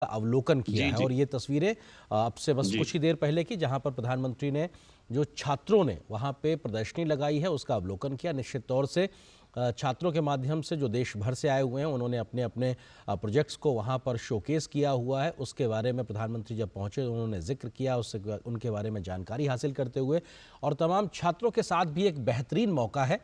अवलोकन किया जी, है। जी। और ये तस्वीरें अब से बस जी। कुछ ही देर पहले की, जहां पर प्रधानमंत्री ने जो छात्रों ने वहां पे प्रदर्शनी लगाई है उसका अवलोकन किया। निश्चित तौर से छात्रों के माध्यम से जो देश भर से आए हुए हैं उन्होंने अपने अपने प्रोजेक्ट्स को वहां पर शोकेस किया हुआ है। उसके बारे में प्रधानमंत्री जब पहुंचे उन्होंने जिक्र किया, उससे उनके बारे में जानकारी हासिल करते हुए। और तमाम छात्रों के साथ भी एक बेहतरीन मौका है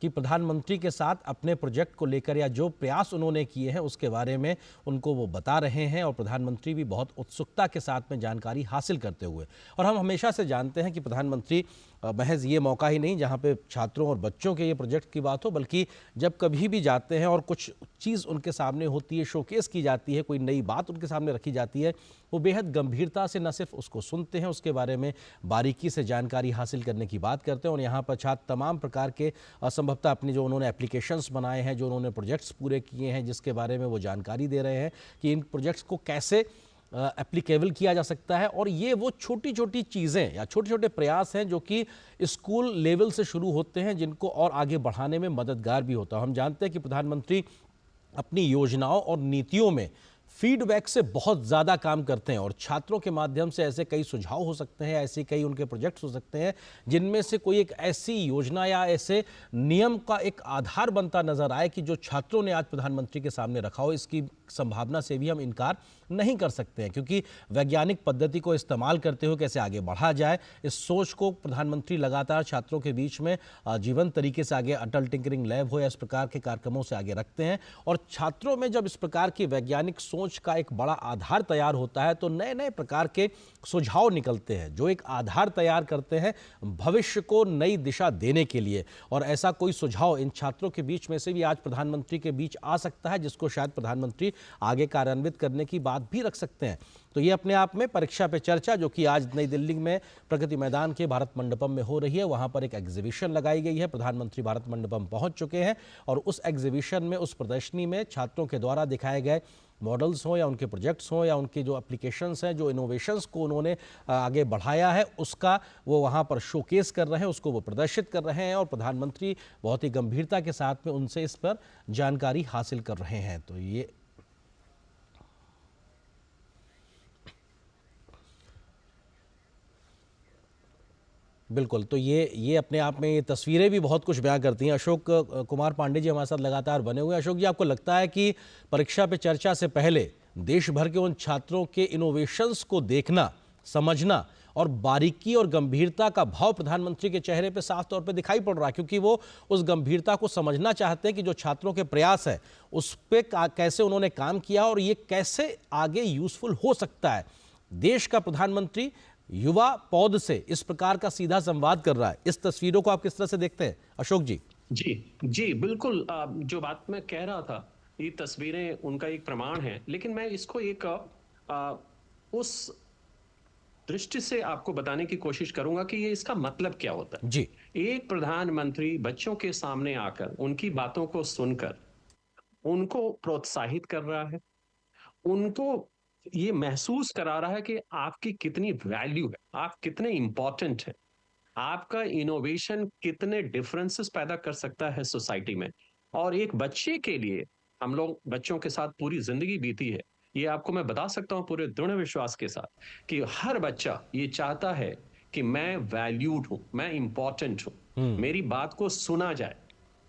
कि प्रधानमंत्री के साथ अपने प्रोजेक्ट को लेकर या जो प्रयास उन्होंने किए हैं उसके बारे में उनको वो बता रहे हैं, और प्रधानमंत्री भी बहुत उत्सुकता के साथ में जानकारी हासिल करते हुए। और हम हमेशा से जानते हैं कि प्रधानमंत्री महज ये मौका ही नहीं जहाँ पे छात्रों और बच्चों के ये प्रोजेक्ट की बात हो, बल्कि जब कभी भी जाते हैं और कुछ चीज़ उनके सामने होती है, शोकेस की जाती है, कोई नई बात उनके सामने रखी जाती है, वो बेहद गंभीरता से न सिर्फ उसको सुनते हैं, उसके बारे में बारीकी से जानकारी हासिल करने की बात करते हैं। और यहाँ पर छात्र तमाम प्रकार के संभवतः अपनी जो उन्होंने एप्लीकेशंस बनाए हैं, जो उन्होंने प्रोजेक्ट्स पूरे किए हैं, जिसके बारे में वो जानकारी दे रहे हैं कि इन प्रोजेक्ट्स को कैसे एप्लीकेबल किया जा सकता है। और ये वो छोटी छोटी चीज़ें या छोटे छोटे प्रयास हैं जो कि स्कूल लेवल से शुरू होते हैं, जिनको और आगे बढ़ाने में मददगार भी होता है। हम जानते हैं कि प्रधानमंत्री अपनी योजनाओं और नीतियों में फीडबैक से बहुत ज़्यादा काम करते हैं, और छात्रों के माध्यम से ऐसे कई सुझाव हो सकते हैं, ऐसे कई उनके प्रोजेक्ट्स हो सकते हैं जिनमें से कोई एक ऐसी योजना या ऐसे नियम का एक आधार बनता नजर आए कि जो छात्रों ने आज प्रधानमंत्री के सामने रखा हो। इसकी संभावना से भी हम इनकार नहीं कर सकते हैं, क्योंकि वैज्ञानिक पद्धति को इस्तेमाल करते हुए कैसे आगे बढ़ा जाए, इस सोच को प्रधानमंत्री लगातार छात्रों के बीच में जीवंत तरीके से आगे, अटल टिंकरिंग लैब हो या इस प्रकार के कार्यक्रमों से आगे रखते हैं। और छात्रों में जब इस प्रकार की वैज्ञानिक सोच का एक बड़ा आधार तैयार होता है तो नए नए प्रकार के सुझाव निकलते हैं जो एक आधार तैयार करते हैं भविष्य को नई दिशा देने के लिए। और ऐसा कोई सुझाव इन छात्रों के बीच में से भी आज प्रधानमंत्री के बीच आ सकता है, जिसको शायद प्रधानमंत्री आगे कार्यान्वित करने की बात भी रख सकते हैं। तो ये अपने आप में परीक्षा पे चर्चा, जो कि आज नई दिल्ली में प्रगति मैदान के भारत मंडपम में हो रही है, वहां पर एक एग्जीबिशन लगाई गई है। प्रधानमंत्री भारत मंडपम पहुंच चुके हैं और उस एग्जीबिशन में, उस प्रदर्शनी में छात्रों के द्वारा दिखाए गए मॉडल्स हों या उनके प्रोजेक्ट्स हों या उनके जो एप्लीकेशंस हैं, जो इनोवेशंस को उन्होंने आगे बढ़ाया है, उसका वो वहाँ पर शोकेस कर रहे हैं, उसको वो प्रदर्शित कर रहे हैं। और प्रधानमंत्री बहुत ही गंभीरता के साथ में उनसे इस पर जानकारी हासिल कर रहे हैं। तो ये बिल्कुल, तो ये अपने आप में ये तस्वीरें भी बहुत कुछ बयां करती हैं। अशोक कुमार पांडे जी हमारे साथ लगातार बने हुए हैं। अशोक जी, आपको लगता है कि परीक्षा पे चर्चा से पहले देश भर के उन छात्रों के इनोवेशंस को देखना, समझना और बारीकी और गंभीरता का भाव प्रधानमंत्री के चेहरे पे साफ तौर पे दिखाई पड़ रहा है, क्योंकि वो उस गंभीरता को समझना चाहते हैं कि जो छात्रों के प्रयास है उस पे कैसे उन्होंने काम किया और ये कैसे आगे यूजफुल हो सकता है। देश का प्रधानमंत्री युवा पौध से इस प्रकार का सीधा संवाद कर रहा है। इस तस्वीरों को आप किस तरह से देखते हैं अशोक जी? जी, जी, बिल्कुल। जो बात मैं कह रहा था, ये तस्वीरें उनका एक प्रमाण है, लेकिन मैं इसको एक उस दृष्टि से आपको बताने की कोशिश करूंगा कि ये इसका मतलब क्या होता जी। है। एक प्रधानमंत्री बच्चों के सामने आकर उनकी बातों को सुनकर उनको प्रोत्साहित कर रहा है, उनको ये महसूस करा रहा है कि आपकी कितनी वैल्यू है, आप कितने इंपॉर्टेंट हैं, आपका इनोवेशन कितने डिफरेंसेस पैदा कर सकता है सोसाइटी में। और एक बच्चे के लिए, हम लोग बच्चों के साथ पूरी जिंदगी बीती है, ये आपको मैं बता सकता हूं पूरे दृढ़ विश्वास के साथ कि हर बच्चा ये चाहता है कि मैं वैल्यूड हूं, मैं इंपॉर्टेंट हूं, मेरी बात को सुना जाए।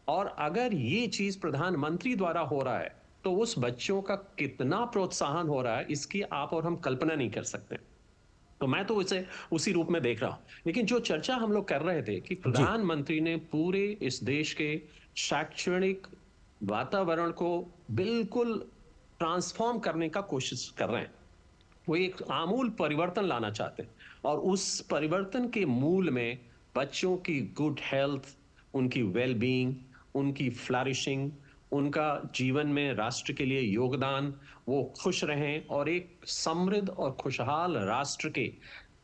और अगर ये चीज प्रधानमंत्री द्वारा हो रहा है तो उस बच्चों का कितना प्रोत्साहन हो रहा है, इसकी आप और हम कल्पना नहीं कर सकते। तो मैं तो इसे उसी रूप में देख रहा हूं। लेकिन जो चर्चा हम लोग कर रहे थे कि जी। प्रधानमंत्री ने पूरे इस देश के शैक्षणिक वातावरण को बिल्कुल ट्रांसफॉर्म करने का कोशिश कर रहे हैं। वो एक आमूल परिवर्तन लाना चाहते हैं, और उस परिवर्तन के मूल में बच्चों की गुड हेल्थ, उनकी वेल बीइंग, उनकी फ्लरिशिंग, उनका जीवन में राष्ट्र के लिए योगदान, वो खुश रहें और एक समृद्ध और खुशहाल राष्ट्र के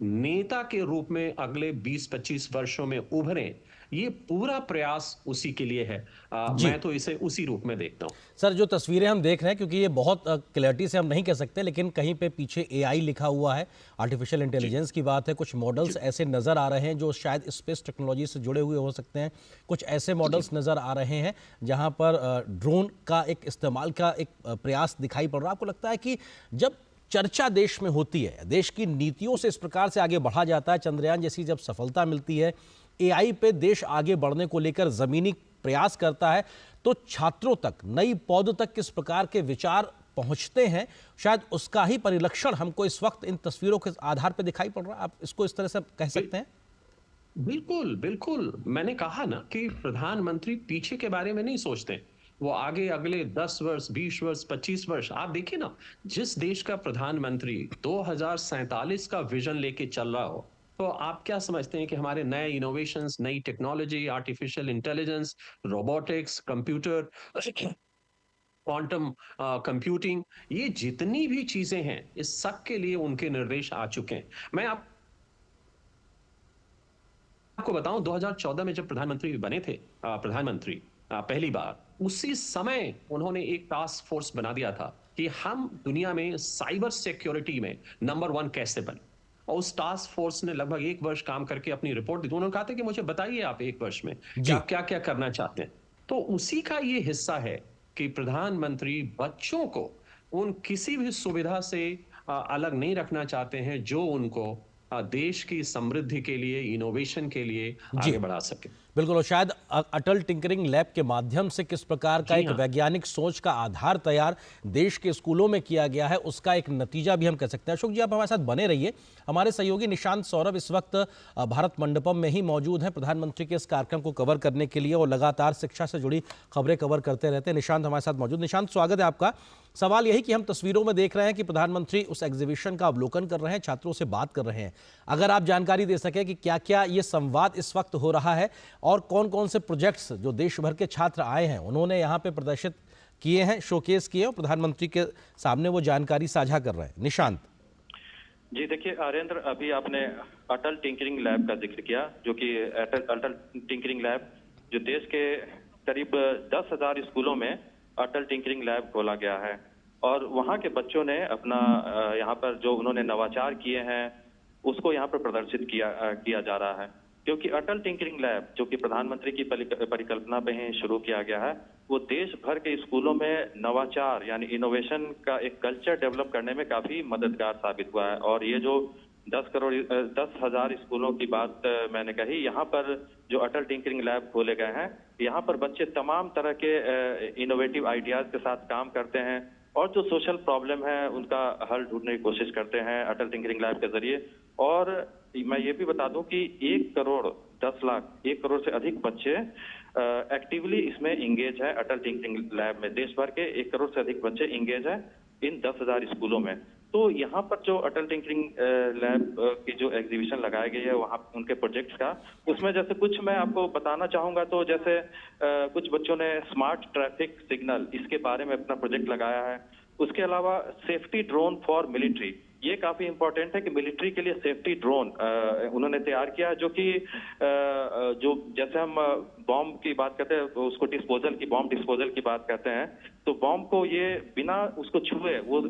नेता के रूप में अगले 20-25 वर्षों में उभरें। ये पूरा प्रयास उसी के लिए है। जी मैं तो इसे उसी रूप में देखता हूं। सर, जो तस्वीरें हम देख रहे हैं, क्योंकि ये बहुत क्लैरिटी से हम नहीं कह सकते, लेकिन कहीं पे पीछे एआई लिखा हुआ है, आर्टिफिशियल जी, इंटेलिजेंस की बात है, कुछ जी, मॉडल्स ऐसे नज़र आ रहे हैं जो शायद स्पेस टेक्नोलॉजी से जुड़े हुए हो सकते हैं। कुछ ऐसे जी, मॉडल्स नज़र आ रहे हैं जहां पर ड्रोन का एक इस्तेमाल का एक प्रयास दिखाई पड़ रहा है। आपको लगता है कि जब चर्चा देश में होती है, देश की नीतियों से इस प्रकार से आगे बढ़ा जाता है, चंद्रयान जैसी जब सफलता मिलती है, एआई पे देश आगे बढ़ने को लेकर जमीनी प्रयास करता है, तो छात्रों तक, नई पौध तक किस प्रकार के विचार पहुंचते हैं, शायद उसका ही परिलक्षण हमको इस वक्त इन तस्वीरों के आधार पर दिखाई पड़ रहा है। आप इसको इस तरह से कह सकते हैं? बिल्कुल बिल्कुल, मैंने कहा ना कि प्रधानमंत्री पीछे के बारे में नहीं सोचते, वो आगे अगले 10 वर्ष, 20 वर्ष, 25 वर्ष। आप देखिए ना, जिस देश का प्रधानमंत्री 2047 का विजन लेके चल रहा हो, तो आप क्या समझते हैं कि हमारे नए इनोवेशंस, नई technology, artificial intelligence, robotics, computer, quantum computing, ये जितनी भी चीजें हैं, इस सब के लिए उनके निर्देश आ चुके हैं। मैं आपको बताऊं, 2014 में जब प्रधानमंत्री बने थे, प्रधानमंत्री पहली बार, उसी समय उन्होंने एक टास्क फोर्स बना दिया था कि हम दुनिया में साइबर सिक्योरिटी में नंबर 1 कैसे बने। और उस टास्क फोर्स ने लगभग 1 वर्ष काम करके अपनी रिपोर्ट दी। तो उन्होंने कहा था कि मुझे बताइए आप 1 वर्ष में कि जी। आप क्या क्या करना चाहते हैं। तो उसी का ये हिस्सा है कि प्रधानमंत्री बच्चों को उन किसी भी सुविधा से अलग नहीं रखना चाहते हैं, जो उनको देश की समृद्धि के लिए, इनोवेशन के लिए जी आगे बढ़ा सके। बिल्कुल, और शायद अटल टिंकरिंग लैब के माध्यम से किस प्रकार का जी एक हाँ। वैज्ञानिक सोच का आधार तैयार देश के स्कूलों में किया गया है, उसका एक नतीजा भी हम कह सकते हैं। अशोक जी, आप हमारे साथ बने रहिए। हमारे सहयोगी निशांत सौरभ इस वक्त भारत मंडपम में ही मौजूद हैं प्रधानमंत्री के इस कार्यक्रम को कवर करने के लिए, और लगातार शिक्षा से जुड़ी खबरें कवर करते रहते हैं। निशांत हमारे साथ मौजूद। निशांत, स्वागत है आपका। सवाल यही कि हम तस्वीरों में देख रहे हैं कि प्रधानमंत्री उस एग्जीबिशन का अवलोकन कर रहे हैं, छात्रों से बात कर रहे हैं। अगर आप जानकारी दे सकें कि क्या क्या ये संवाद इस वक्त हो रहा है, और कौन कौन से प्रोजेक्ट्स जो देश भर के छात्र आए हैं उन्होंने यहाँ पे प्रदर्शित किए हैं, शोकेस किए, और प्रधानमंत्री के सामने वो जानकारी साझा कर रहे हैं। निशांत जी देखिए आर्येंद्र, अभी आपने अटल टिंकरिंग लैब का जिक्र किया, जो कि अटल टिंकरिंग लैब जो देश के करीब 10,000 स्कूलों में अटल टिंकरिंग लैब खोला गया है, और वहाँ के बच्चों ने अपना यहाँ पर जो उन्होंने नवाचार किए हैं उसको यहाँ पर प्रदर्शित किया जा रहा है। क्योंकि अटल टिंकरिंग लैब जो कि प्रधानमंत्री की परिकल्पना पे ही शुरू किया गया है, वो देश भर के स्कूलों में नवाचार यानी इनोवेशन का एक कल्चर डेवलप करने में काफी मददगार साबित हुआ है। और ये जो 10,000 स्कूलों की बात मैंने कही, यहाँ पर जो अटल टिंकरिंग लैब खोले गए हैं, यहाँ पर बच्चे तमाम तरह के इनोवेटिव आइडियाज के साथ काम करते हैं, और जो सोशल प्रॉब्लम है उनका हल ढूंढने की कोशिश करते हैं अटल टिंकरिंग लैब के जरिए। और मैं ये भी बता दूं कि 1 करोड़ 10 लाख 1 करोड़ से अधिक बच्चे एक्टिवली इसमें इंगेज है। अटल टिंकरिंग लैब में देश भर के 1 करोड़ से अधिक बच्चे इंगेज है इन 10,000 स्कूलों में। तो यहाँ पर जो अटल टिंकरिंग लैब की जो एग्जीबिशन लगाई गई है वहाँ उनके प्रोजेक्ट्स का, उसमें जैसे कुछ मैं आपको बताना चाहूंगा। तो जैसे कुछ बच्चों ने स्मार्ट ट्रैफिक सिग्नल, इसके बारे में अपना प्रोजेक्ट लगाया है। उसके अलावा सेफ्टी ड्रोन फॉर मिलिट्री, ये काफी इंपॉर्टेंट है कि मिलिट्री के लिए सेफ्टी ड्रोन उन्होंने तैयार किया, जो कि जो जैसे हम बॉम्ब की बात करते हैं तो उसको बॉम्ब डिस्पोजल की बात करते हैं, तो बॉम्ब को ये बिना उसको छुए वो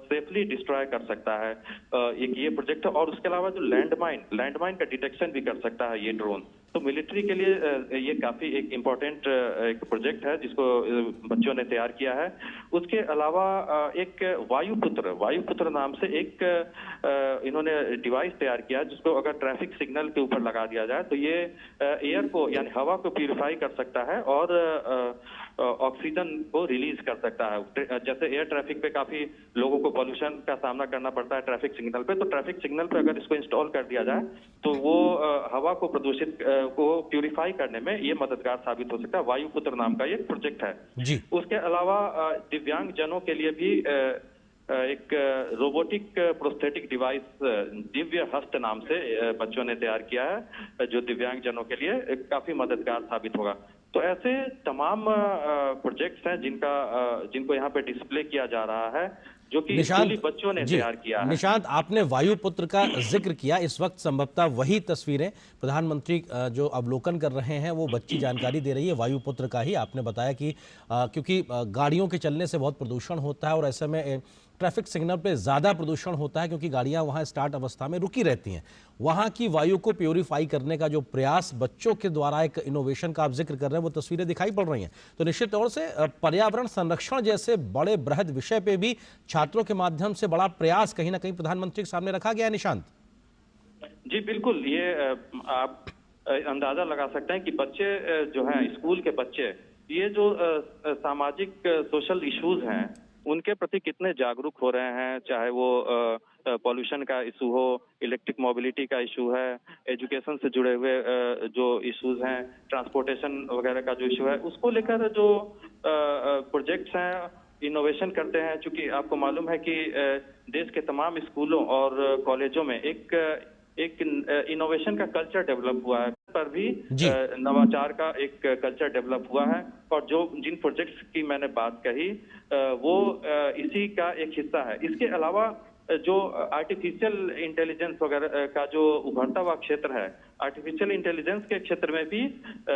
सेफली डिस्ट्रॉय कर सकता है। एक ये प्रोजेक्ट है। और उसके अलावा जो लैंडमाइन का डिटेक्शन भी कर सकता है ये ड्रोन। तो मिलिट्री के लिए ये काफी एक इम्पोर्टेंट एक प्रोजेक्ट है जिसको बच्चों ने तैयार किया है। उसके अलावा एक वायुपुत्र नाम से एक इन्होंने डिवाइस तैयार किया, जिसको अगर ट्रैफिक सिग्नल के ऊपर लगा दिया जाए तो ये एयर को यानी हवा को प्यूरिफाई कर सकता है और ऑक्सीजन को रिलीज कर सकता है। जैसे एयर ट्रैफिक पे काफी लोगों को पॉल्यूशन का सामना करना पड़ता है ट्रैफिक सिग्नल पे, तो ट्रैफिक सिग्नल पे अगर इसको इंस्टॉल कर दिया जाए तो वो हवा को प्रदूषित को प्यूरिफाई करने में ये मददगार साबित हो सकता है। वायुपुत्र नाम का ये प्रोजेक्ट है जी। उसके अलावा दिव्यांग जनों के लिए भी एक रोबोटिक प्रोस्थेटिक डिवाइस दिव्य हस्त नाम से बच्चों ने तैयार किया है, जो दिव्यांग जनों के लिए काफी मददगार साबित होगा। तो ऐसे तमाम प्रोजेक्ट्स हैं जिनको यहाँ पे डिस्प्ले किया जा रहा है, जो कि स्कूली बच्चों ने तैयार किया है। निशांत, आपने वायुपुत्र का जिक्र किया, इस वक्त संभवतः वही तस्वीरें प्रधानमंत्री जो अवलोकन कर रहे हैं वो बच्ची जानकारी दे रही है वायुपुत्र का ही। आपने बताया कि क्योंकि गाड़ियों के चलने से बहुत प्रदूषण होता है और ऐसे में ट्रैफिक सिग्नल पे ज़्यादा प्रदूषण होता है क्योंकि गाड़ियां वहां स्टार्ट अवस्था में रुकी रहती हैं। वहां की वायु को प्योरीफाई करने का जो प्रयास बच्चों के द्वारा एक इनोवेशन का आप जिक्र कर रहे हैं, वो तस्वीरें दिखाई पड़ रही हैं। तो निश्चित तौर से पर्यावरण संरक्षण जैसे बड़े बृहद विषय पे भी छात्रों के माध्यम से बड़ा प्रयास कहीं ना कहीं प्रधानमंत्री के सामने रखा गया है। निशांत जी बिल्कुल, ये आप अंदाजा लगा सकते हैं कि बच्चे जो हैं, स्कूल के बच्चे, ये जो सामाजिक सोशल इश्यूज हैं उनके प्रति कितने जागरूक हो रहे हैं। चाहे वो पॉल्यूशन का इशू हो, इलेक्ट्रिक मोबिलिटी का इशू है, एजुकेशन से जुड़े हुए जो इश्यूज हैं, ट्रांसपोर्टेशन वगैरह का जो इशू है, उसको लेकर जो प्रोजेक्ट्स हैं, इनोवेशन करते हैं। चूंकि आपको मालूम है कि देश के तमाम स्कूलों और कॉलेजों में एक इनोवेशन का कल्चर डेवलप हुआ है, पर भी नवाचार का एक कल्चर डेवलप हुआ है। और जो जिन प्रोजेक्ट्स की मैंने बात कही वो इसी का एक हिस्सा है। इसके अलावा जो आर्टिफिशियल इंटेलिजेंस वगैरह का जो उभरता हुआ क्षेत्र है, आर्टिफिशियल इंटेलिजेंस के क्षेत्र में भी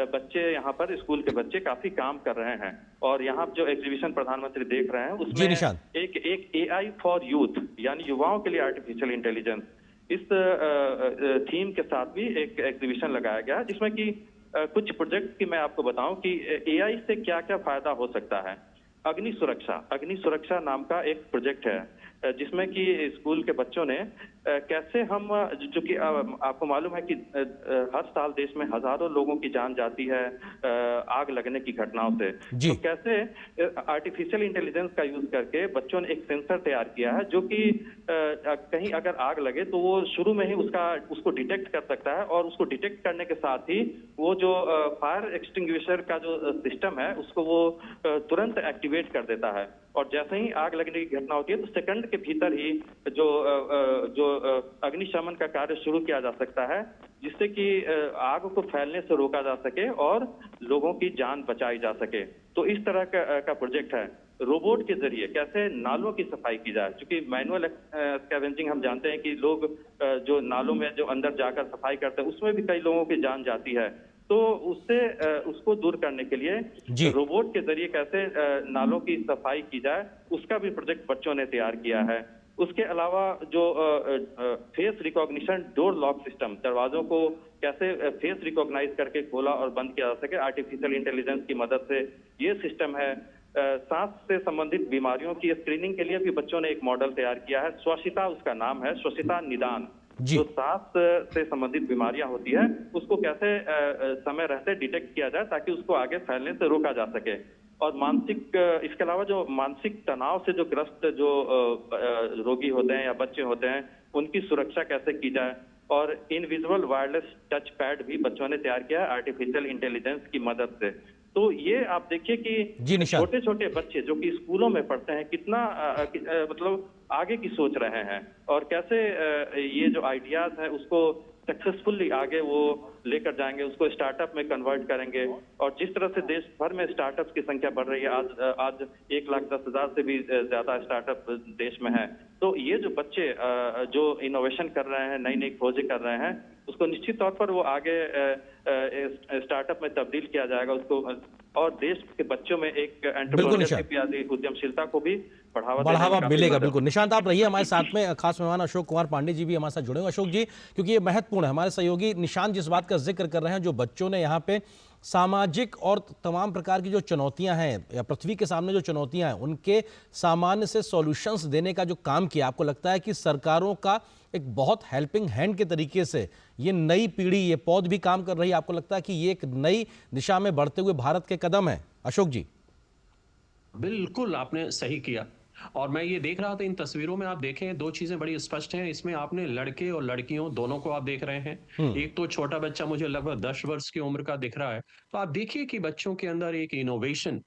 बच्चे, यहाँ पर स्कूल के बच्चे काफी काम कर रहे हैं। और यहाँ जो एग्जीबिशन प्रधानमंत्री देख रहे हैं उसमें एक AI फॉर यूथ, यानी युवाओं के लिए आर्टिफिशियल इंटेलिजेंस, इस थीम के साथ भी एक एग्जीबिशन लगाया गया है, जिसमें कि कुछ प्रोजेक्ट की मैं आपको बताऊं कि AI से क्या क्या फायदा हो सकता है। अग्नि सुरक्षा नाम का एक प्रोजेक्ट है, जिसमें कि स्कूल के बच्चों ने कैसे हम, जो कि आपको मालूम है कि हर साल देश में हजारों लोगों की जान जाती है आग लगने की घटनाओं से, तो कैसे आर्टिफिशियल इंटेलिजेंस का यूज करके बच्चों ने एक सेंसर तैयार किया है, जो कि कहीं अगर आग लगे तो वो शुरू में ही उसको डिटेक्ट कर सकता है, और उसको डिटेक्ट करने के साथ ही वो जो फायर एक्सटिंग्विशर का जो सिस्टम है उसको वो तुरंत एक्टिवेट कर देता है। और जैसे ही आग लगने की घटना होती है तो सेकंड के भीतर ही जो अग्निशमन का कार्य शुरू किया जा सकता है, जिससे कि आग को फैलने से रोका जा सके और लोगों की जान बचाई जा सके। तो इस तरह का प्रोजेक्ट है। रोबोट के जरिए कैसे नालों की सफाई की जाए, क्योंकि मैनुअल स्कैवेंजिंग हम जानते हैं कि लोग जो नालों में जो अंदर जाकर सफाई करते हैं उसमें भी कई लोगों की जान जाती है। तो उसको दूर करने के लिए रोबोट के जरिए कैसे नालों की सफाई की जाए, उसका भी प्रोजेक्ट बच्चों ने तैयार किया है। उसके अलावा जो face recognition door lock system, दरवाजों को कैसे फेस रिकॉग्नाइज करके खोला और बंद किया जा सके आर्टिफिशियल इंटेलिजेंस की मदद से, ये सिस्टम है। सांस से संबंधित बीमारियों की स्क्रीनिंग के लिए भी बच्चों ने एक मॉडल तैयार किया है, स्वच्छता उसका नाम है, स्वच्छता निदान। जो सांस से संबंधित बीमारियां होती है उसको कैसे समय रहते डिटेक्ट किया जाए ताकि उसको आगे फैलने से रोका जा सके। और इसके अलावा जो मानसिक तनाव से जो ग्रस्त जो रोगी होते हैं या बच्चे होते हैं, उनकी सुरक्षा कैसे की जाए। और इनविजिबल वायरलेस टच पैड भी बच्चों ने तैयार किया है आर्टिफिशियल इंटेलिजेंस की मदद से। तो ये आप देखिए कि छोटे छोटे बच्चे जो कि स्कूलों में पढ़ते हैं कितना मतलब आगे की सोच रहे हैं, और कैसे ये जो आइडियाज है उसको सक्सेसफुली आगे वो लेकर जाएंगे, उसको स्टार्टअप में कन्वर्ट करेंगे। और जिस तरह से देश भर में स्टार्टअप की संख्या बढ़ रही है, आज 1,10,000 से भी ज्यादा स्टार्टअप देश में है। तो ये जो बच्चे जो इनोवेशन कर रहे हैं, नई नई खोजें कर रहे हैं, उसको निश्चित तौर पर वो आगे स्टार्टअप में तब्दील किया जाएगा उसको, और देश के बच्चों में एक एंटरप्रेन्योरशिप या उद्यमशीलता को भी बढ़ावा मिलेगा। बिल्कुल निशांत, आप रहिए हमारे साथ में। खास मेहमान अशोक कुमार पांडे जी भी हमारे साथ जुड़े हुए। अशोक जी, क्योंकि ये महत्वपूर्ण है, हमारे सहयोगी निशांत जिस बात का जिक्र कर रहे हैं, जो बच्चों ने यहाँ पे सामाजिक और तमाम प्रकार की जो चुनौतियां हैं या पृथ्वी के सामने जो चुनौतियां हैं उनके सामान्य से सॉल्यूशंस देने का जो काम किया, आपको लगता है कि सरकारों का एक बहुत हेल्पिंग हैंड के तरीके से ये नई पीढ़ी, ये पौध भी काम कर रही है? आपको लगता है कि ये एक नई दिशा में बढ़ते हुए भारत के कदम है? अशोक जी। बिल्कुल आपने सही किया, और मैं ये देख रहा था इन तस्वीरों में, आप देखें दो चीजें बड़ी स्पष्ट हैं इसमें। आपने लड़के और लड़कियों दोनों को आप देख रहे हैं। एक तो छोटा बच्चा मुझे लगभग 10 वर्ष की उम्र का दिख रहा है। तो आप देखिए कि बच्चों के अंदर एक इनोवेशन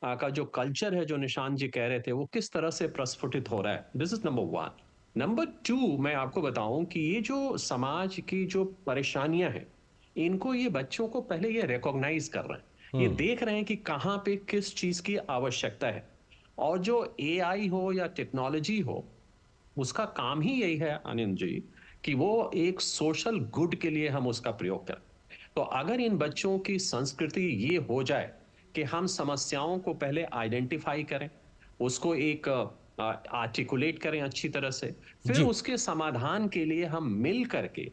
का जो कल्चर है, जो निशांत जी कह रहे थे, वो किस तरह से प्रस्फुटित हो रहा है। This is number 1। नंबर 2, मैं आपको बताऊं कि ये जो समाज की जो परेशानियां हैं, इनको ये बच्चों को पहले ये रिकॉग्नाइज कर रहे हैं, ये देख रहे हैं कि कहां पे किस चीज की आवश्यकता है। और जो AI हो या टेक्नोलॉजी हो, उसका काम ही यही है आनंद जी कि वो एक सोशल गुड के लिए हम उसका प्रयोग करें। तो अगर इन बच्चों की संस्कृति ये हो जाए कि हम समस्याओं को पहले आइडेंटिफाई करें, उसको एक आर्टिकुलेट करें अच्छी तरह से, फिर जी। उसके समाधान के लिए हम मिल करके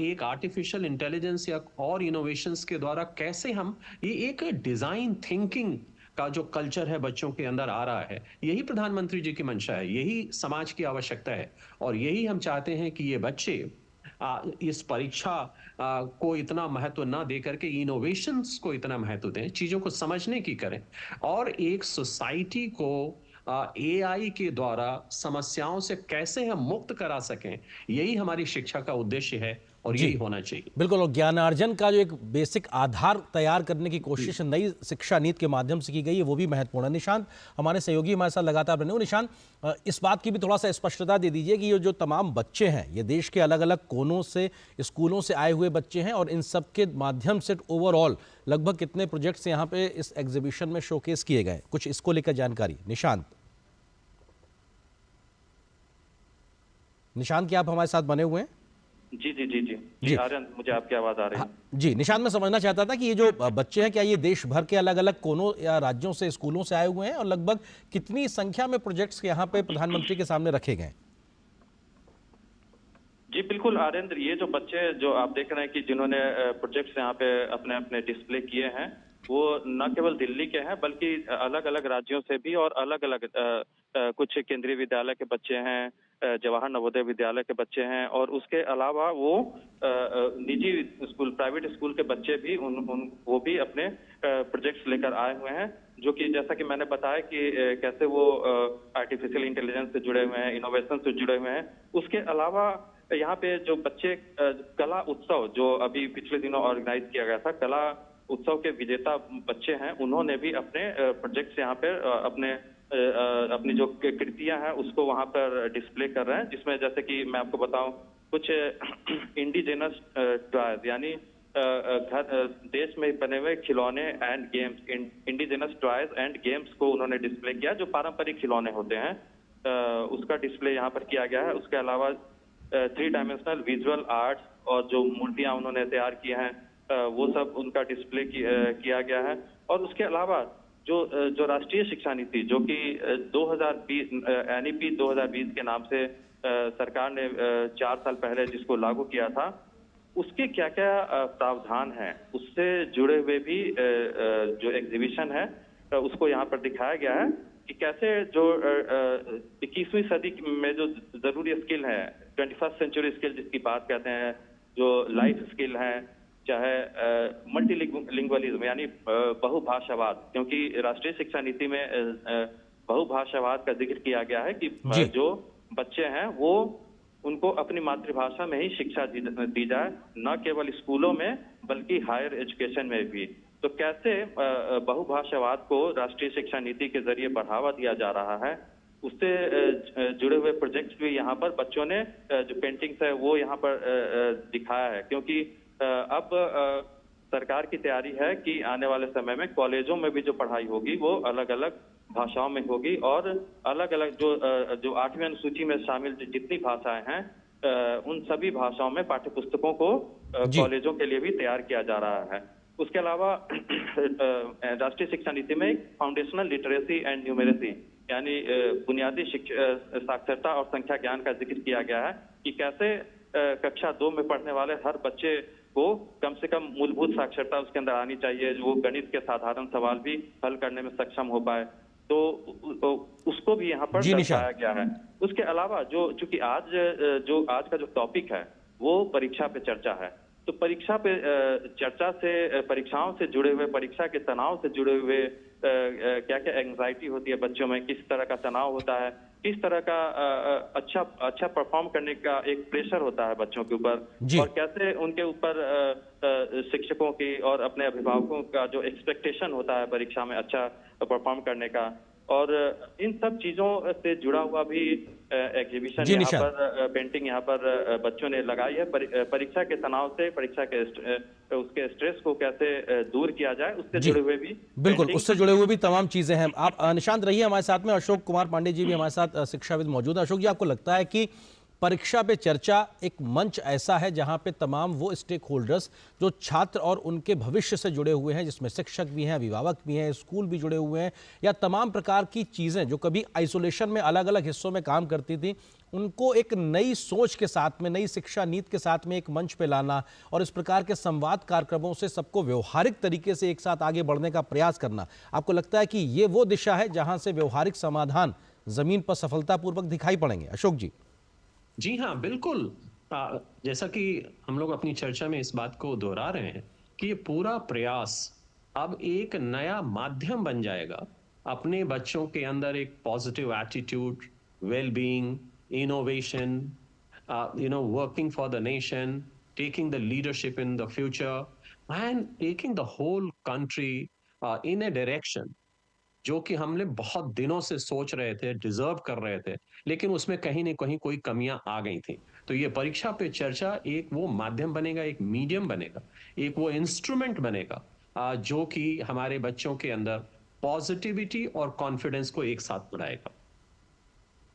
एक आर्टिफिशियल इंटेलिजेंस या और इनोवेशंस के द्वारा कैसे हम ये एक डिजाइन थिंकिंग का जो कल्चर है बच्चों के अंदर आ रहा है, यही प्रधानमंत्री जी की मंशा है, यही समाज की आवश्यकता है। और यही हम चाहते हैं कि ये बच्चे इस परीक्षा को इतना महत्व ना दे करके इनोवेशंस को इतना महत्व दें, चीजों को समझने की करें और एक सोसाइटी को एआई के द्वारा समस्याओं से कैसे हम मुक्त करा सकें, यही हमारी शिक्षा का उद्देश्य है और जी यही होना चाहिए। बिल्कुल, और ज्ञानार्जन का जो एक बेसिक आधार तैयार करने की जी। कोशिश नई शिक्षा नीति के माध्यम से की गई है, वो भी महत्वपूर्ण है। निशांत हमारे सहयोगी हमारे साथ लगातार बने हुए। निशांत, इस बात की भी थोड़ा सा स्पष्टता दे दीजिए कि ये जो तमाम बच्चे हैं, ये देश के अलग अलग कोनों से, स्कूलों से आए हुए बच्चे हैं, और इन सब के माध्यम से ओवरऑल लगभग कितने प्रोजेक्ट्स यहाँ पे इस एग्जीबिशन में शोकेस किए गए, कुछ इसको लेकर जानकारी। निशांत, क्या आप हमारे साथ बने हुए हैं? जी जी जी जी जी। जी आर्यन, मुझे आपकी आवाज आ रही है। जी निशांत, मैं समझना चाहता था कि ये जो बच्चे हैं, क्या ये देश भर के अलग अलग कोनों या राज्यों से, स्कूलों से आए हुए हैं, और लगभग कितनी संख्या में प्रोजेक्ट्स यहाँ पे प्रधानमंत्री के सामने रखे गए? जी बिल्कुल आर्यन, ये जो बच्चे जो आप देख रहे हैं कि जिन्होंने प्रोजेक्ट्स यहाँ पे अपने अपने डिस्प्ले किए हैं, वो न केवल दिल्ली के हैं बल्कि अलग अलग राज्यों से भी, और अलग अलग कुछ केंद्रीय विद्यालय के बच्चे हैं, जवाहर नवोदय विद्यालय के बच्चे हैं, और उसके अलावा वो निजी स्कूल, प्राइवेट स्कूल के बच्चे भी वो भी अपने प्रोजेक्ट्स लेकर आए हुए हैं, जो कि जैसा कि मैंने बताया कि कैसे वो आर्टिफिशियल इंटेलिजेंस से जुड़े हुए हैं, इनोवेशन से जुड़े हुए हैं। उसके अलावा यहाँ पे जो बच्चे कला उत्सव जो अभी पिछले दिनों ऑर्गेनाइज किया गया था, कला उत्सव के विजेता बच्चे हैं, उन्होंने भी अपने प्रोजेक्ट्स यहाँ पे अपनी जो कृतियां हैं उसको वहां पर डिस्प्ले कर रहे हैं, जिसमें जैसे कि मैं आपको बताऊं, कुछ इंडिजिनस टॉयज, यानी देश में बने हुए खिलौने and games, indigenous toys and games को उन्होंने डिस्प्ले किया, जो पारंपरिक खिलौने होते हैं, उसका डिस्प्ले यहाँ पर किया गया है। उसके अलावा 3 डायमेंशनल विजुअल आर्ट्स और जो मूर्तियां उन्होंने तैयार की हैं, वो सब उनका डिस्प्ले किया गया है। और उसके अलावा जो राष्ट्रीय शिक्षा नीति, जो कि 2020 एनईपी 2020 के नाम से सरकार ने 4 साल पहले जिसको लागू किया था, उसके क्या क्या प्रावधान हैं, उससे जुड़े हुए भी जो एग्जीबिशन है उसको यहाँ पर दिखाया गया है कि कैसे जो 21वीं सदी में जो जरूरी स्किल है, 21st सेंचुरी स्किल जिसकी बात कहते हैं, जो लाइफ स्किल है, चाहे मल्टीलिंगुअलिज्म यानी बहुभाषावाद, क्योंकि राष्ट्रीय शिक्षा नीति में बहुभाषावाद का जिक्र किया गया है कि जो बच्चे हैं वो उनको अपनी मातृभाषा में ही शिक्षा दी जाए, न केवल स्कूलों में बल्कि हायर एजुकेशन में भी। तो कैसे बहुभाषावाद को राष्ट्रीय शिक्षा नीति के जरिए बढ़ावा दिया जा रहा है, उससे जुड़े हुए प्रोजेक्ट्स भी यहाँ पर बच्चों ने जो पेंटिंग्स है वो यहाँ पर दिखाया है, क्योंकि अब सरकार की तैयारी है कि आने वाले समय में कॉलेजों में भी जो पढ़ाई होगी वो अलग अलग भाषाओं में होगी, और अलग अलग जो 8वीं अनुसूची में शामिल जितनी भाषाएं हैं, उन सभी भाषाओं में पाठ्यपुस्तकों को कॉलेजों के लिए भी तैयार किया जा रहा है। उसके अलावा राष्ट्रीय शिक्षा नीति में फाउंडेशनल लिटरेसी एंड न्यूमेरेसी, यानी बुनियादी साक्षरता और संख्या ज्ञान का जिक्र किया गया है कि कैसे कक्षा 2 में पढ़ने वाले हर बच्चे को कम से कम मूलभूत साक्षरता उसके अंदर आनी चाहिए, जो वो गणित के साधारण सवाल भी हल करने में सक्षम हो पाए, तो उसको भी यहाँ पर दर्शाया गया है। उसके अलावा चूंकि आज का जो टॉपिक है वो परीक्षा पे चर्चा है, तो परीक्षा पे चर्चा से, परीक्षाओं से जुड़े हुए, परीक्षा के तनाव से जुड़े हुए क्या क्या एंग्जाइटी होती है बच्चों में, किस तरह का तनाव होता है, किस तरह का अच्छा परफॉर्म करने का एक प्रेशर होता है बच्चों के ऊपर, और कैसे उनके ऊपर शिक्षकों की और अपने अभिभावकों का जो एक्सपेक्टेशन होता है परीक्षा में अच्छा परफॉर्म करने का, और इन सब चीजों से जुड़ा हुआ भी एग्जीबिशन यहाँ पर, पेंटिंग यहाँ पर बच्चों ने लगाई है। परीक्षा के तनाव से, परीक्षा के उसके स्ट्रेस को कैसे दूर किया जाए, उससे जुड़े हुए भी, बिल्कुल उससे जुड़े हुए भी तमाम चीजें हैं। आप निशांत रहिए हमारे साथ में। अशोक कुमार पांडे जी भी हमारे साथ शिक्षाविद मौजूद है। अशोक जी, आपको लगता है कि परीक्षा पे चर्चा एक मंच ऐसा है जहां पे तमाम वो स्टेक होल्डर्स जो छात्र और उनके भविष्य से जुड़े हुए हैं, जिसमें शिक्षक भी हैं, अभिभावक भी हैं, स्कूल भी जुड़े हुए हैं, या तमाम प्रकार की चीज़ें जो कभी आइसोलेशन में अलग अलग हिस्सों में काम करती थी, उनको एक नई सोच के साथ में, नई शिक्षा नीति के साथ में एक मंच पे लाना और इस प्रकार के संवाद कार्यक्रमों से सबको व्यवहारिक तरीके से एक साथ आगे बढ़ने का प्रयास करना, आपको लगता है कि ये वो दिशा है जहां से व्यवहारिक समाधान जमीन पर सफलतापूर्वक दिखाई पड़ेंगे? अशोक जी। जी हाँ, बिल्कुल। जैसा कि हम लोग अपनी चर्चा में इस बात को दोहरा रहे हैं कि ये पूरा प्रयास अब एक नया माध्यम बन जाएगा अपने बच्चों के अंदर एक positive attitude, well being, innovation, working for the nation, taking the leadership in the future, and taking the whole country in a direction जो कि हमने बहुत दिनों से सोच रहे थे, डिजर्व कर रहे थे, लेकिन उसमें कहीं न कहीं कोई कमियां आ गई थी। तो ये परीक्षा पे चर्चा एक वो माध्यम बनेगा, एक मीडियम बनेगा, एक वो इंस्ट्रूमेंट बनेगा जो कि हमारे बच्चों के अंदर पॉजिटिविटी और कॉन्फिडेंस को एक साथ बढ़ाएगा।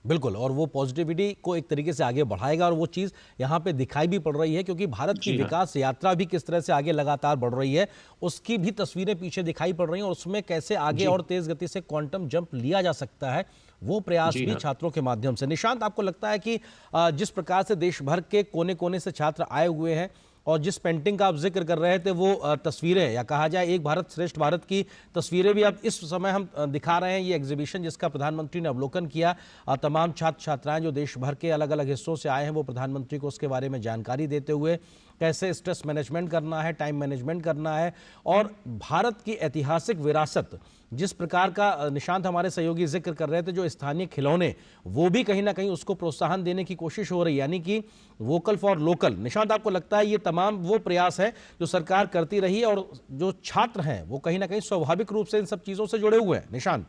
बिल्कुल, और वो पॉजिटिविटी को एक तरीके से आगे बढ़ाएगा और वो चीज़ यहाँ पे दिखाई भी पड़ रही है, क्योंकि भारत की जी हाँ। विकास यात्रा भी किस तरह से आगे लगातार बढ़ रही है, उसकी भी तस्वीरें पीछे दिखाई पड़ रही हैं और उसमें कैसे आगे जी। और तेज़ गति से क्वांटम जंप लिया जा सकता है, वो प्रयास जी भी हाँ। छात्रों के माध्यम से। निशांत, आपको लगता है कि जिस प्रकार से देश भर के कोने-कोने से छात्र आए हुए हैं और जिस पेंटिंग का आप जिक्र कर रहे थे, वो तस्वीरें, या कहा जाए एक भारत श्रेष्ठ भारत की तस्वीरें भी अब इस समय हम दिखा रहे हैं, ये एग्जीबिशन जिसका प्रधानमंत्री ने अवलोकन किया, तमाम छात्र छात्राएं जो देश भर के अलग अलग हिस्सों से आए हैं वो प्रधानमंत्री को उसके बारे में जानकारी देते हुए कैसे स्ट्रेस मैनेजमेंट करना है, टाइम मैनेजमेंट करना है, और भारत की ऐतिहासिक विरासत जिस प्रकार का निशांत हमारे सहयोगी जिक्र कर रहे थे, जो स्थानीय खिलौने, वो भी कहीं ना कहीं उसको प्रोत्साहन देने की कोशिश हो रही है, यानी कि वोकल फॉर लोकल। निशांत, आपको लगता है ये तमाम वो प्रयास है जो सरकार करती रही है और जो छात्र हैं वो कहीं ना कहीं स्वाभाविक रूप से इन सब चीजों से जुड़े हुए हैं? निशांत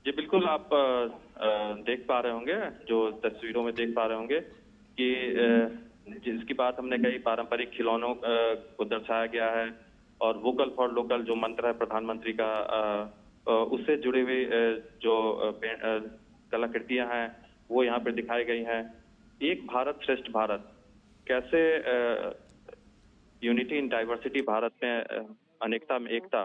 जी बिल्कुल, आप देख पा रहे होंगे, जो तस्वीरों में देख पा रहे होंगे कि जिसकी बात हमने कही, पारंपरिक खिलौनों को दर्शाया गया है और वोकल फॉर लोकल जो मंत्र है प्रधानमंत्री का, उससे जुड़ी हुई जो कलाकृतियां हैं वो यहाँ पर दिखाई गई हैं। एक भारत श्रेष्ठ भारत, कैसे यूनिटी इन डाइवर्सिटी, भारत में अनेकता में एकता,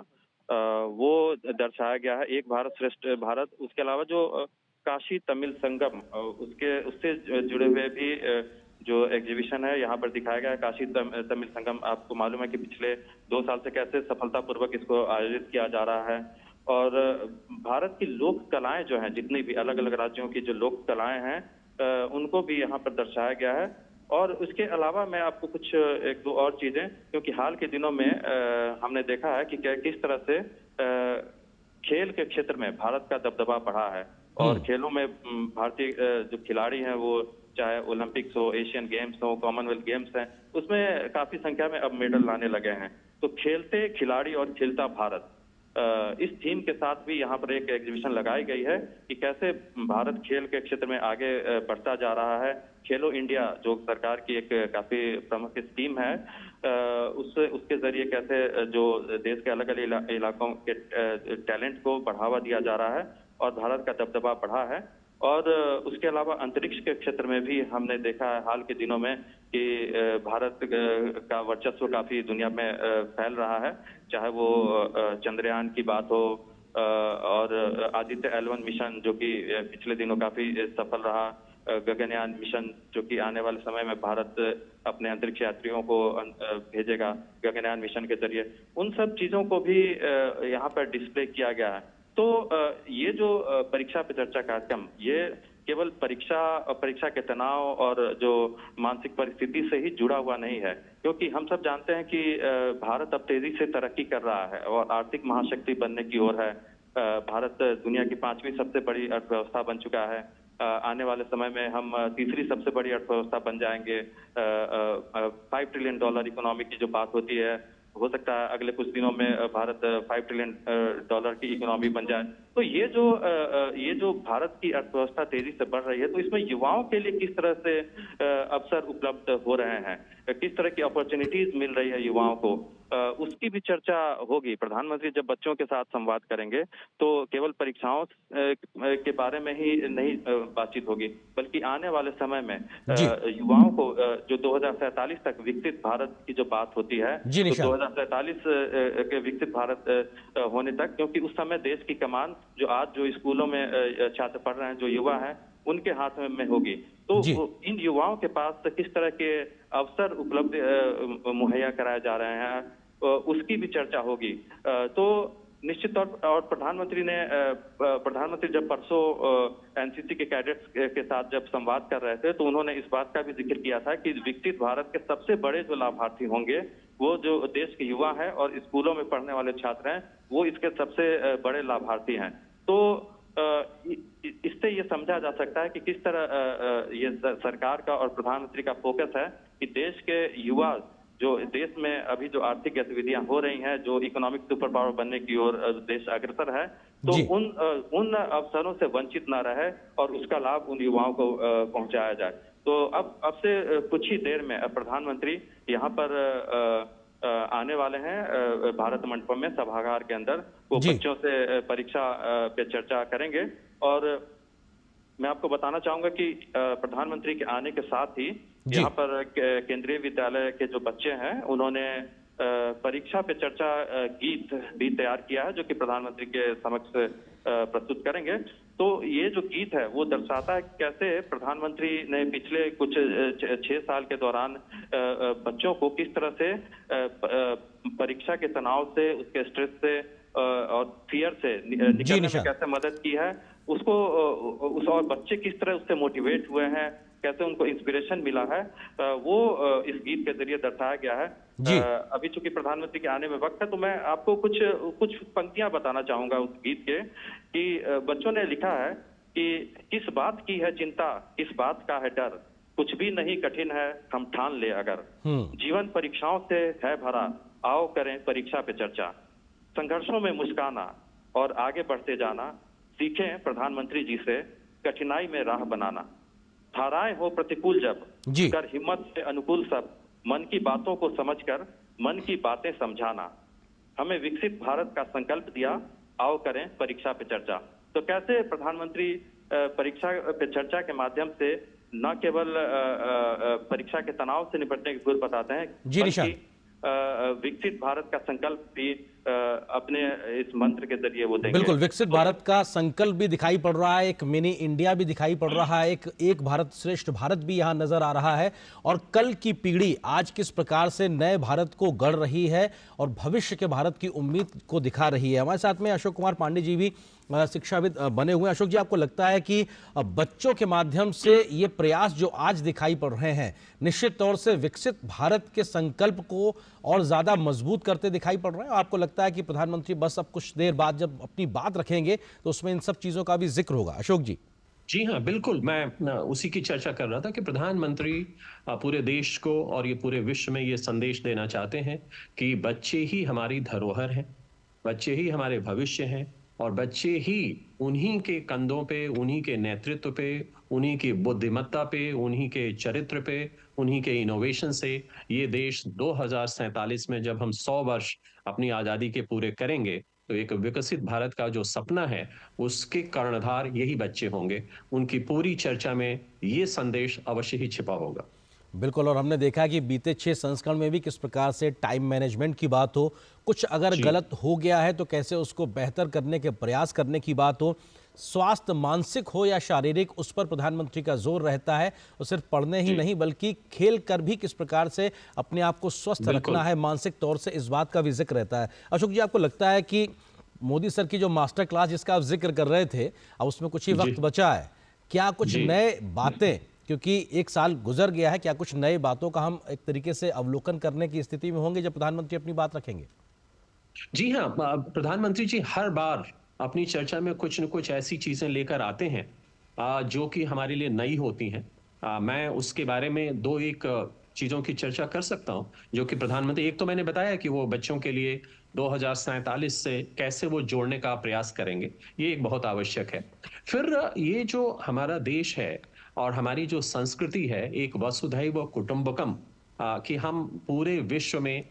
वो दर्शाया गया है। एक भारत श्रेष्ठ भारत, उसके अलावा जो काशी तमिल संगम, उससे जुड़े हुए भी जो एग्जीबिशन है यहाँ पर दिखाया गया है। काशी तमिल संगम, आपको मालूम है कि पिछले 2 साल से कैसे सफलतापूर्वक इसको आयोजित किया जा रहा है। और भारत की लोक कलाएं जो हैं, जितनी भी अलग अलग राज्यों की जो लोक कलाएं हैं, उनको भी यहाँ पर दर्शाया गया है। और उसके अलावा मैं आपको कुछ 1-2 और चीजें, क्योंकि हाल के दिनों में हमने देखा है कि किस तरह से खेल के क्षेत्र में भारत का दबदबा बढ़ा है और खेलों में भारतीय जो खिलाड़ी हैं, वो चाहे ओलंपिक्स हो, एशियन गेम्स हो, कॉमनवेल्थ गेम्स हैं, उसमें काफी संख्या में अब मेडल लाने लगे हैं। तो खेलते खिलाड़ी और खेलता भारत, इस थीम के साथ भी यहाँ पर एक एग्जीबिशन लगाई गई है कि कैसे भारत खेल के क्षेत्र में आगे बढ़ता जा रहा है। खेलो इंडिया जो सरकार की एक काफी प्रमुख स्कीम है, उसके जरिए कैसे जो देश के अलग अलग इलाकों के टैलेंट को बढ़ावा दिया जा रहा है और भारत का दबदबा बढ़ा है। और उसके अलावा अंतरिक्ष के क्षेत्र में भी हमने देखा है हाल के दिनों में कि भारत का वर्चस्व काफी दुनिया में फैल रहा है, चाहे वो चंद्रयान की बात हो और आदित्य L1 मिशन जो कि पिछले दिनों काफी सफल रहा, गगनयान मिशन जो कि आने वाले समय में भारत अपने अंतरिक्ष यात्रियों को भेजेगा गगनयान मिशन के जरिए, उन सब चीजों को भी यहाँ पर डिस्प्ले किया गया है। तो ये जो परीक्षा पे चर्चा कार्यक्रम, ये केवल परीक्षा के तनाव और जो मानसिक परिस्थिति से ही जुड़ा हुआ नहीं है, क्योंकि हम सब जानते हैं कि भारत अब तेजी से तरक्की कर रहा है और आर्थिक महाशक्ति बनने की ओर है। भारत दुनिया की 5वीं सबसे बड़ी अर्थव्यवस्था बन चुका है। आने वाले समय में हम तीसरी सबसे बड़ी अर्थव्यवस्था बन जाएंगे। $5 ट्रिलियन इकोनॉमी की जो बात होती है, हो सकता है अगले कुछ दिनों में भारत $5 ट्रिलियन की इकोनॉमी बन जाए। तो ये जो भारत की अर्थव्यवस्था तेजी से बढ़ रही है, तो इसमें युवाओं के लिए किस तरह से अवसर उपलब्ध हो रहे हैं, किस तरह की अपॉर्चुनिटीज मिल रही है युवाओं को, उसकी भी चर्चा होगी। प्रधानमंत्री जब बच्चों के साथ संवाद करेंगे तो केवल परीक्षाओं के बारे में ही नहीं बातचीत होगी, बल्कि आने वाले समय में जी युवाओं को जो 2047 तक विकसित भारत की जो बात होती है, जी तो निशांत। 2047 के विकसित भारत होने तक, क्योंकि उस समय देश की कमान जो आज जो स्कूलों में छात्र पढ़ रहे हैं, जो युवा हैं, उनके हाथ में होगी। तो जी इन युवाओं के पास किस तरह के अवसर उपलब्ध मुहैया कराए जा रहे हैं, उसकी भी चर्चा होगी। तो निश्चित तौर पर, और प्रधानमंत्री जब परसों एनसीसी के कैडेट्स के साथ जब संवाद कर रहे थे, तो उन्होंने इस बात का भी जिक्र किया था कि विकसित भारत के सबसे बड़े जो लाभार्थी होंगे वो जो देश के युवा हैं और स्कूलों में पढ़ने वाले छात्र हैं, वो इसके सबसे बड़े लाभार्थी हैं। तो इससे ये समझा जा सकता है कि किस तरह ये सरकार का और प्रधानमंत्री का फोकस है कि देश के युवा, जो देश में अभी जो आर्थिक गतिविधियां हो रही हैं, जो इकोनॉमिक सुपर पावर बनने की ओर देश अग्रसर है, तो जी उन अवसरों से वंचित ना रहे और उसका लाभ उन युवाओं को पहुंचाया जाए। तो अब से कुछ ही देर में प्रधानमंत्री यहाँ पर आने वाले हैं भारत मंडपम में, सभागार के अंदर। वो जी बच्चों से परीक्षा पे चर्चा करेंगे। और मैं आपको बताना चाहूंगा कि प्रधानमंत्री के आने के साथ ही जी यहाँ पर केंद्रीय विद्यालय के जो बच्चे हैं, उन्होंने परीक्षा पे चर्चा गीत भी तैयार किया है, जो कि प्रधानमंत्री के समक्ष प्रस्तुत करेंगे। तो ये जो गीत है वो दर्शाता है कैसे प्रधानमंत्री ने पिछले कुछ 6 साल के दौरान बच्चों को किस तरह से परीक्षा के तनाव से, उसके स्ट्रेस से और फियर से निकलने में कैसे मदद की है, उसको और बच्चे किस तरह उससे मोटिवेट हुए हैं, कैसे उनको इंस्पिरेशन मिला है, वो इस गीत के जरिए दर्शाया गया है। अभी चूंकि प्रधानमंत्री के आने में वक्त है, तो मैं आपको कुछ पंक्तियां बताना चाहूंगा उस गीत के, कि बच्चों ने लिखा है कि किस बात की है चिंता, किस बात का है डर, कुछ भी नहीं कठिन है हम ठान ले अगर, जीवन परीक्षाओं से है भरा, आओ करें परीक्षा पे चर्चा, संघर्षों में मुस्काना और आगे बढ़ते जाना, सीखें प्रधानमंत्री जी से कठिनाई में राह बनाना, धाराएं हो प्रतिकूल जब, कर हिम्मत से अनुकूल सब, मन की बातों को समझकर मन की बातें समझाना, हमें विकसित भारत का संकल्प दिया, आओ करें परीक्षा पे चर्चा। तो कैसे प्रधानमंत्री परीक्षा पे चर्चा के माध्यम से न केवल परीक्षा के तनाव से निपटने की गुर बताते हैं, बल्कि विकसित भारत का संकल्प भी अपने इस मंत्र के जरिए वो देंगे। बिल्कुल, विकसित भारत का संकल्प भी दिखाई पड़ रहा है, एक मिनी इंडिया भी दिखाई पड़ रहा है, एक भारत श्रेष्ठ भारत भी यहाँ नजर आ रहा है। और कल की पीढ़ी आज किस प्रकार से नए भारत को गढ़ रही है और भविष्य के भारत की उम्मीद को दिखा रही है। हमारे साथ में अशोक कुमार पांडे जी भी शिक्षाविद बने हुए हैं। अशोक जी, आपको लगता है कि बच्चों के माध्यम से ये प्रयास जो आज दिखाई पड़ रहे हैं, निश्चित तौर से विकसित भारत के संकल्प को और ज्यादा मजबूत करते दिखाई पड़ रहे हैं? आपको लगता है कि प्रधानमंत्री बस अब कुछ देर बाद जब अपनी बात रखेंगे तो उसमें इन सब चीजों का भी जिक्र होगा? अशोक जी। जी हाँ, बिल्कुल। मैं उसी की चर्चा कर रहा था कि प्रधानमंत्री पूरे देश को और ये पूरे विश्व में ये संदेश देना चाहते हैं कि बच्चे ही हमारी धरोहर हैं, बच्चे ही हमारे भविष्य हैं, और बच्चे ही उन्हीं के कंधों पे, उन्हीं के नेतृत्व पे, उन्हीं की बुद्धिमत्ता पे, उन्हीं के चरित्र पे, उन्हीं के इनोवेशन से ये देश 2047 में जब हम 100 वर्ष अपनी आजादी के पूरे करेंगे, तो एक विकसित भारत का जो सपना है उसके कर्णधार यही बच्चे होंगे। उनकी पूरी चर्चा में ये संदेश अवश्य ही छिपा होगा। बिल्कुल, और हमने देखा कि बीते 6 संस्करण में भी किस प्रकार से टाइम मैनेजमेंट की बात हो, कुछ अगर गलत हो गया है तो कैसे उसको बेहतर करने के प्रयास करने की बात हो, स्वास्थ्य मानसिक हो या शारीरिक, उस पर प्रधानमंत्री का जोर रहता है। और सिर्फ पढ़ने ही नहीं बल्कि खेल कर भी किस प्रकार से अपने आप को स्वस्थ रखना है मानसिक तौर से, इस बात का भी जिक्र रहता है। अशोक जी, आपको लगता है कि मोदी सर की जो मास्टर क्लास जिसका आप जिक्र कर रहे थे, अब उसमें कुछ ही वक्त बचा है, क्या कुछ नए बातें, क्योंकि 1 साल गुजर गया है, क्या कुछ नए बातों का हम एक तरीके से अवलोकन करने की स्थिति में होंगे जब प्रधानमंत्री अपनी बात रखेंगे? जी हाँ, प्रधानमंत्री जी हर बार अपनी चर्चा में कुछ न कुछ ऐसी चीजें लेकर आते हैं जो कि हमारे लिए नई होती हैं। मैं उसके बारे में 2 एक चीजों की चर्चा कर सकता हूं, जो कि प्रधानमंत्री, एक तो मैंने बताया कि वो बच्चों के लिए 2047 से कैसे वो जोड़ने का प्रयास करेंगे, ये एक बहुत आवश्यक है। फिर ये जो हमारा देश है और हमारी जो संस्कृति है, एक वसुधैव कुटुंबकम, कि हम पूरे विश्व में